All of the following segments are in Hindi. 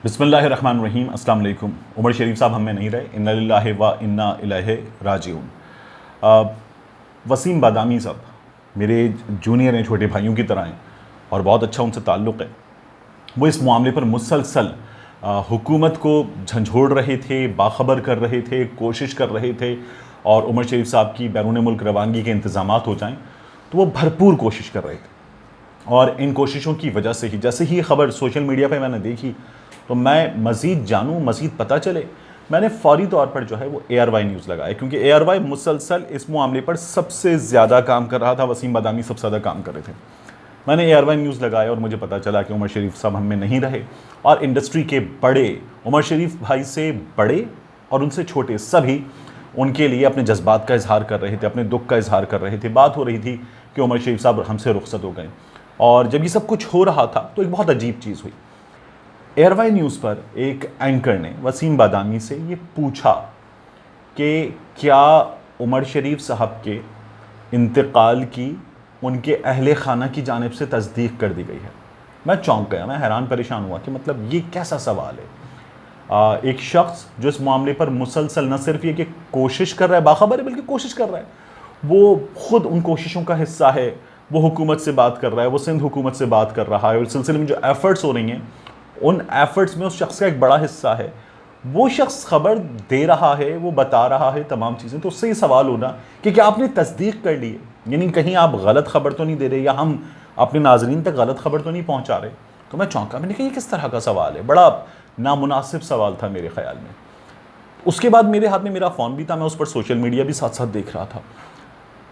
बिस्मिल्लाहिर्रहमानिर्रहीम। अस्सलाम वालेकुम। उमर शरीफ साहब हम में नहीं रहे, इन्ना लिल्लाहि व इन्ना इलैहि राजिऊन। वसीम बादामी साहब मेरे जूनियर हैं, छोटे भाइयों की तरह हैं और बहुत अच्छा उनसे ताल्लुक़ है। वो इस मामले पर मुसलसल हुकूमत को झंझोड़ रहे थे, बाखबर कर रहे थे, कोशिश कर रहे थे और उमर शरीफ साहब की बैरून मुल्क रवानगी के इंतज़ामात हो जाएँ तो वो भरपूर कोशिश कर रहे थे। और इन कोशिशों की वजह से ही जैसे ही ये ख़बर सोशल मीडिया पे मैंने देखी तो मैं मज़ीद जानूँ, मज़ीद पता चले, मैंने फ़ौरी तौर पर जो है वो ARY न्यूज़ लगाया, क्योंकि ARY मुसलसल इस मामले पर सबसे ज़्यादा काम कर रहा था। वसीम बादामी सबसे ज़्यादा काम कर रहे थे। मैंने ARY न्यूज़ लगाया और मुझे पता चला कि उमर शरीफ साहब हम में नहीं रहे और इंडस्ट्री के बड़े, उमर शरीफ भाई से बड़े और उनसे छोटे सभी उनके लिए अपने जज्बात का इजहार कर रहे थे, अपने दुख का इजहार कर रहे थे। बात हो रही थी कि उमर शरीफ साहब हमसे रुखसत हो गए। और जब ये सब कुछ हो रहा था तो एक बहुत अजीब चीज़ हुई। ARY न्यूज़ पर एक एंकर ने वसीम बादामी से ये पूछा कि क्या उमर शरीफ साहब के इंतकाल की उनके अहले खाना की जानिब से तस्दीक कर दी गई है। मैं चौंक गया, मैं हैरान परेशान हुआ कि मतलब ये कैसा सवाल है। एक शख्स जो इस मामले पर मुसलसल न सिर्फ ये कि कोशिश कर रहा है, बाखबर है, बल्कि कोशिश कर रहा है, वो ख़ुद उन कोशिशों का हिस्सा है, वो हुकूमत से बात कर रहा है, वो सिंध हुकूमत से बात कर रहा है और इस सिलसिले में जो एफ़र्ट्स हो रही हैं उन एफ़र्ट्स में उस शख्स का एक बड़ा हिस्सा है। वो शख्स खबर दे रहा है, वो बता रहा है तमाम चीज़ें, तो उससे ये सवाल होना कि क्या आपने तस्दीक कर ली है, यानी कहीं आप गलत खबर तो नहीं दे रहे या हम अपने नाजरीन तक गलत खबर तो नहीं पहुँचा रहे। तो मैं चौंका, मैंने कहा ये किस तरह का सवाल है, बड़ा नामुनासिब सवाल था मेरे ख़्याल में। उसके बाद मेरे हाथ में मेरा फ़ोन भी था, मैं उस पर सोशल मीडिया भी साथ साथ देख रहा था।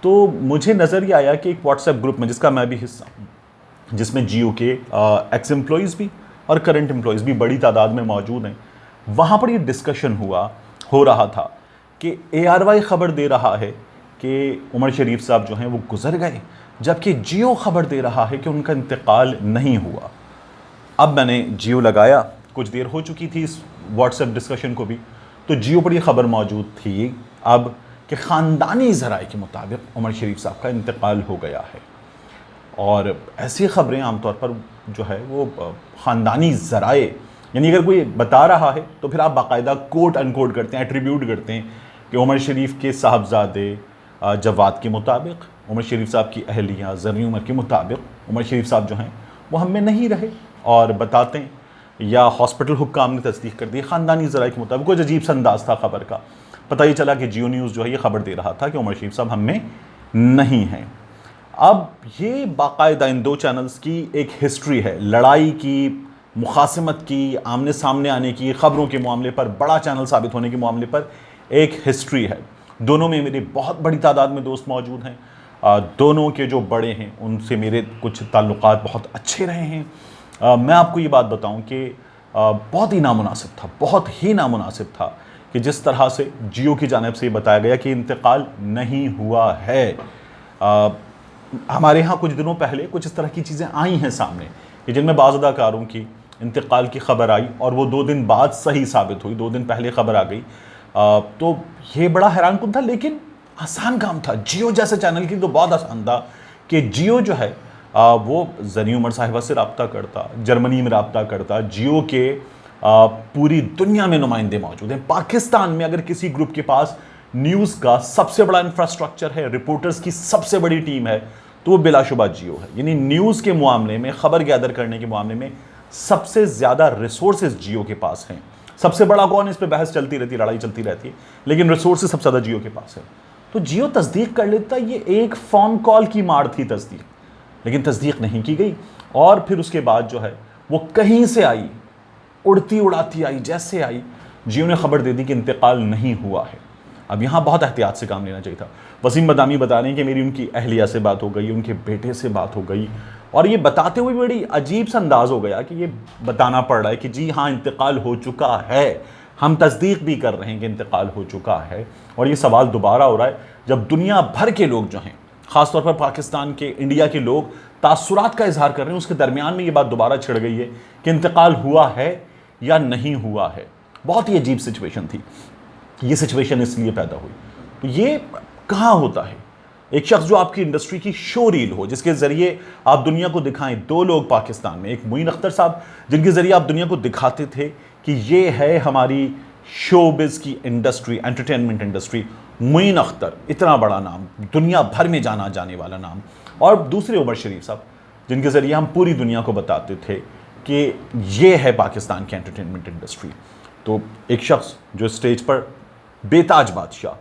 तो मुझे नज़र ये आया कि एक व्हाट्सएप ग्रुप में, जिसका मैं भी हिस्सा हूँ, जिसमें जियो के एक्स एम्प्लॉयज़ भी और करंट एम्प्लॉयज़ भी बड़ी तादाद में मौजूद हैं, वहाँ पर ये डिस्कशन हो रहा था कि ARY ख़बर दे रहा है कि उमर शरीफ साहब जो हैं वो गुज़र गए, जबकि जियो ख़बर दे रहा है कि उनका इंतकाल नहीं हुआ। अब मैंने जियो लगाया, कुछ देर हो चुकी थी इस व्हाट्सएप डिस्कशन को भी, तो जियो पर ये ख़बर मौजूद थी अब कि ख़ानदानी ज़राए के मुताबिक उमर शरीफ साहब का इंतकाल हो गया है। और ऐसी ख़बरें आमतौर पर जो है वो ख़ानदानी ज़राए, यानी अगर कोई बता रहा है तो फिर आप बाकायदा कोट अनकोट करते हैं, एट्रीब्यूट करते हैं कि उमर शरीफ के साहबजादे जवाद के मुताबिक, उमर शरीफ साहब की अहलिया ज़रनी उमर के मुताबिक उमर शरीफ साहब जो हैं वो हम में नहीं रहे, और बताते हैं या हॉस्पिटल हुक्काम ने तस्दीक कर दी ख़ानदानी ज़राए के मुताबिक। कुछ अजीब सा अंदाज़ था ख़बर का। पता ही चला कि जियो न्यूज़ जो है ये ख़बर दे रहा था कि उमर शरीफ साहब हम में नहीं हैं। अब ये बाकायदा इन दो चैनल्स की एक हिस्ट्री है, लड़ाई की, मुखासमत की, आमने सामने आने की, ख़बरों के मामले पर बड़ा चैनल साबित होने के मामले पर एक हिस्ट्री है। दोनों में मेरे बहुत बड़ी तादाद में दोस्त मौजूद हैं। दोनों के जो बड़े हैं उनसे मेरे कुछ ताल्लुकात बहुत अच्छे रहे हैं। मैं आपको ये बात बताऊं कि बहुत ही नामुनासिब था, बहुत ही नामुनासिब था कि जिस तरह से जियो की जानिब से बताया गया कि इंतकाल नहीं हुआ है। हमारे यहाँ कुछ दिनों पहले कुछ इस तरह की चीज़ें आई हैं सामने कि जिनमें बाज़ अदाकारों की इंतकाल की ख़बर आई और वो 2 दिन बाद सही साबित हुई, 2 दिन पहले ख़बर आ गई। तो ये बड़ा हैरान कुन था, लेकिन आसान काम था। जियो जैसे चैनल की तो बहुत आसान था कि जियो जो है वो ज़रनी उमर साहिबा से रब्ता करता, जर्मनी में रब्ता करता। जियो के पूरी दुनिया में नुमाइंदे मौजूद हैं। पाकिस्तान में अगर किसी ग्रुप के पास न्यूज़ का सबसे बड़ा इंफ्रास्ट्रक्चर है, रिपोर्टर्स की सबसे बड़ी टीम है, तो वो बिलाशुबा जियो है। यानी न्यूज़ के मामले में, ख़बर गैदर करने के मामले में सबसे ज़्यादा रिसोर्सेज जियो के पास हैं। सबसे बड़ा कौन, इस पर बहस चलती रहती है, लड़ाई चलती रहती है, लेकिन रिसोर्सेज सबसे ज़्यादा जियो के पास है। तो जियो तस्दीक कर लेता, ये एक फ़ोन कॉल की मार थी तस्दीक, लेकिन तस्दीक नहीं की गई। और फिर उसके बाद जो है वो कहीं से आई, उड़ती उड़ाती आई, जैसे आई, जियो ने ख़बर दे दी कि इंतकाल नहीं हुआ है। अब यहाँ बहुत एहतियात से काम लेना चाहिए था। वसीम बादामी बता रहे हैं कि मेरी उनकी अहलिया से बात हो गई, उनके बेटे से बात हो गई, और ये बताते हुए बड़ी अजीब सा अंदाज़ हो गया कि ये बताना पड़ रहा है कि जी हाँ इंतकाल हो चुका है, हम तस्दीक भी कर रहे हैं कि इंतकाल हो चुका है। और ये सवाल दोबारा हो रहा है जब दुनिया भर के लोग जो हैं, ख़ासतौर पर पाकिस्तान के, इंडिया के लोग तासुरात का इजहार कर रहे हैं, उसके दरमियान में ये बात दोबारा छिड़ गई है कि इंतकाल हुआ है या नहीं हुआ है। बहुत ही अजीब सिचुएशन थी। ये सिचुएशन इसलिए पैदा हुई। तो ये कहाँ होता है एक शख्स जो आपकी इंडस्ट्री की शो रील हो, जिसके ज़रिए आप दुनिया को दिखाएं। दो लोग पाकिस्तान में, एक मोइन अख्तर साहब जिनके ज़रिए आप दुनिया को दिखाते थे कि ये है हमारी शोबिज़ की industry, entertainment industry. Moin Akhtar इतना बड़ा नाम, दुनिया भर में जाना जाने वाला नाम। और दूसरे उमर शरीफ साहब जिनके ज़रिए हम पूरी दुनिया को बताते थे कि ये है पाकिस्तान की एंटरटेनमेंट इंडस्ट्री। तो एक शख्स जो स्टेज पर बेताज बादशाह,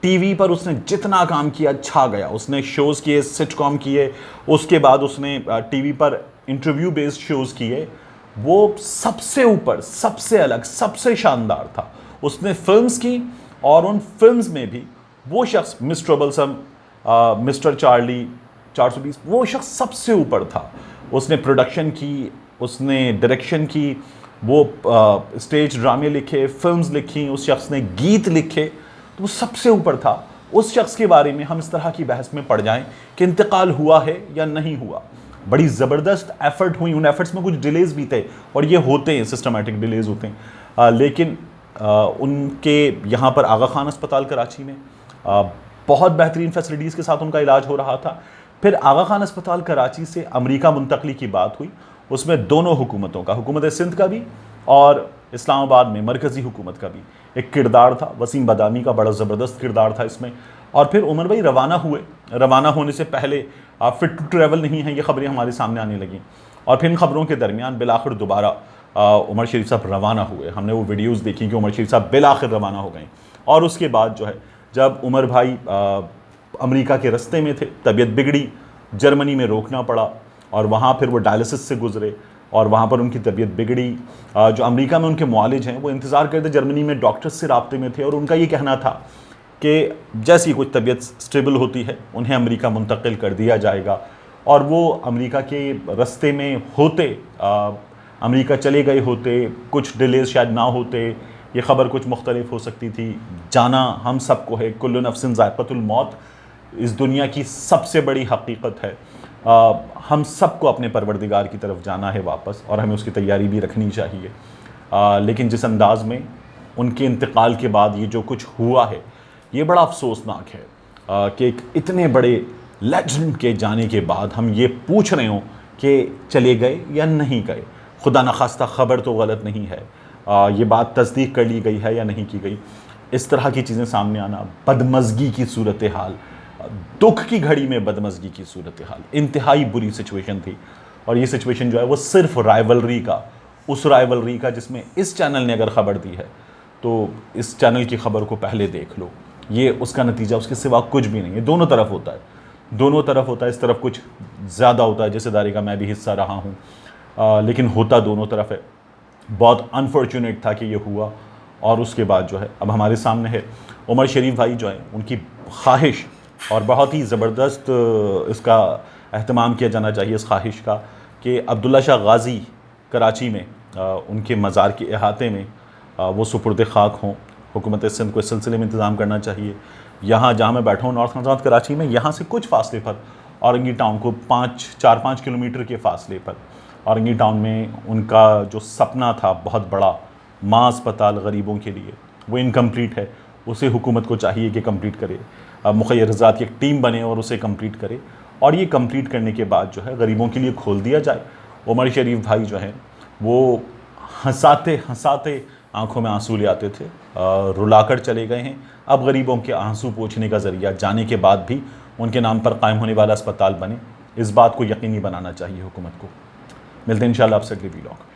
टीवी पर उसने जितना काम किया छा गया। उसने शोज़ किए, सिटकॉम किए, उसके बाद उसने टीवी पर इंटरव्यू बेस्ड शोज़ किए। वो सबसे ऊपर, सबसे अलग, सबसे शानदार था। उसने फिल्म्स की और उन फिल्म्स में भी वो शख्स मिस ट्रबलसम, मिस्टर चार्ली, 420, वो शख्स सबसे ऊपर था। उसने प्रोडक्शन की, उसने डायरेक्शन की, वो स्टेज ड्रामे लिखे, फिल्म्स लिखी, उस शख्स ने गीत लिखे, तो वो सबसे ऊपर था। उस शख्स के बारे में हम इस तरह की बहस में पड़ जाएं कि इंतकाल हुआ है या नहीं हुआ। बड़ी ज़बरदस्त एफर्ट हुई, उन एफर्ट्स में कुछ डिलेज भी थे, और ये होते हैं, सिस्टमेटिक डिलेज होते हैं। लेकिन उनके यहाँ पर आगा खान अस्पताल कराची में बहुत बेहतरीन फैसिलिटीज़ के साथ उनका इलाज हो रहा था। फिर आगा खान अस्पताल कराची से अमेरिका मुंतकली की बात हुई। उसमें दोनों हुकूमतों का, हुकूमत सिंध का भी और इस्लामाबाद में मरकज़ी हुकूमत का भी एक किरदार था। वसीम बदामी का बड़ा ज़बरदस्त किरदार था इसमें। और फिर उमर भाई रवाना हुए। रवाना होने से पहले फिट टू ट्रैवल नहीं है, ये खबरें हमारे सामने आने लगीं। और फिर इन खबरों के दरमियान बिलाखिर दोबारा उमर शरीफ साहब रवाना हुए। हमने वो वीडियोज़ देखी कि उमर शरीफ साहब बिलाखिर रवाना हो गए। और उसके बाद जो है, जब उमर भाई अमेरिका के रस्ते में थे, तबीयत बिगड़ी, जर्मनी में रोकना पड़ा, और वहाँ फिर वो डायलिसिस से गुजरे, और वहाँ पर उनकी तबीयत बिगड़ी। जो अमेरिका में उनके मुआलिज हैं वो इंतज़ार करते, जर्मनी में डॉक्टर्स से राब्ते में थे, और उनका ये कहना था कि जैसी कुछ तबीयत स्टेबल होती है उन्हें अमेरिका मुंतकिल कर दिया जाएगा। और वो अमेरिका के रस्ते में होते, अमेरिका चले गए होते, कुछ डिलेज शायद ना होते, ये ख़बर कुछ मुख्तलिफ हो सकती थी। जाना हम सबको है, कुल्लु नफ्सिन ज़ाइक़तुल मौत इस दुनिया की सबसे बड़ी हकीकत है। हम सबको अपने परवरदिगार की तरफ जाना है वापस, और हमें उसकी तैयारी भी रखनी चाहिए। लेकिन जिस अंदाज़ में उनके इंतकाल के बाद ये जो कुछ हुआ है, ये बड़ा अफसोसनाक है कि एक इतने बड़े लेजेंड के जाने के बाद हम ये पूछ रहे हों कि चले गए या नहीं गए। खुदा न खास्ता ख़बर तो गलत नहीं है, ये बात तस्दीक कर ली गई है या नहीं की गई। इस तरह की चीज़ें सामने आना, बदमज़गी की सूरत हाल, दुख की घड़ी में बदमज़गी की सूरत हाल, इंतहाई बुरी सिचुएशन थी। और ये सिचुएशन जो है वो सिर्फ राइवलरी का, उस राइवलरी का जिसमें इस चैनल ने अगर ख़बर दी है तो इस चैनल की ख़बर को पहले देख लो। ये उसका नतीजा, उसके सिवा कुछ भी नहीं है। दोनों तरफ होता है, दोनों तरफ होता है। इस तरफ कुछ ज़्यादा होता है, जैसेदारी का मैं भी हिस्सा रहा हूँ, लेकिन होता दोनों तरफ है। बहुत अनफॉर्चुनेट था कि ये हुआ। और उसके बाद जो है अब हमारे सामने है उमर शरीफ भाई जो है, उनकी ख्वाहिश, और बहुत ही ज़बरदस्त इसका अहतमाम किया जाना चाहिए इस ख्वाहिश का कि अब्दुल्ला शाह गाज़ी कराची में उनके मज़ार के अहाते में वो सुपुर्द खाक हों। हुकूमत सिंध को इस सिलसिले में इंतज़ाम करना चाहिए। यहाँ जहाँ मैं बैठा हूँ नॉर्थ नज़ात कराची में, यहाँ से कुछ फासले पर औरंगी टाउन को 4-5 किलोमीटर के फासले पर औरंगी टाउन में उनका जो सपना था बहुत बड़ा, माँ अस्पताल गरीबों के लिए, वो इनकम्प्लीट है। उसे हुकूमत को चाहिए कि कंप्लीट करे, मुखय्यर ज़ात की एक टीम बने और उसे कंप्लीट करे, और ये कंप्लीट करने के बाद जो है गरीबों के लिए खोल दिया जाए। उमर शरीफ भाई जो हैं वो हंसाते हंसाते आंखों में आंसू ले आते थे, रुलाकर चले गए हैं। अब गरीबों के आंसू पोंछने का ज़रिया जाने के बाद भी उनके नाम पर कायम होने वाला अस्पताल बने, इस बात को यकीनी बनाना चाहिए हुकूमत को। मिलते हैं इंशाल्लाह आपसे अगले वीडियो में।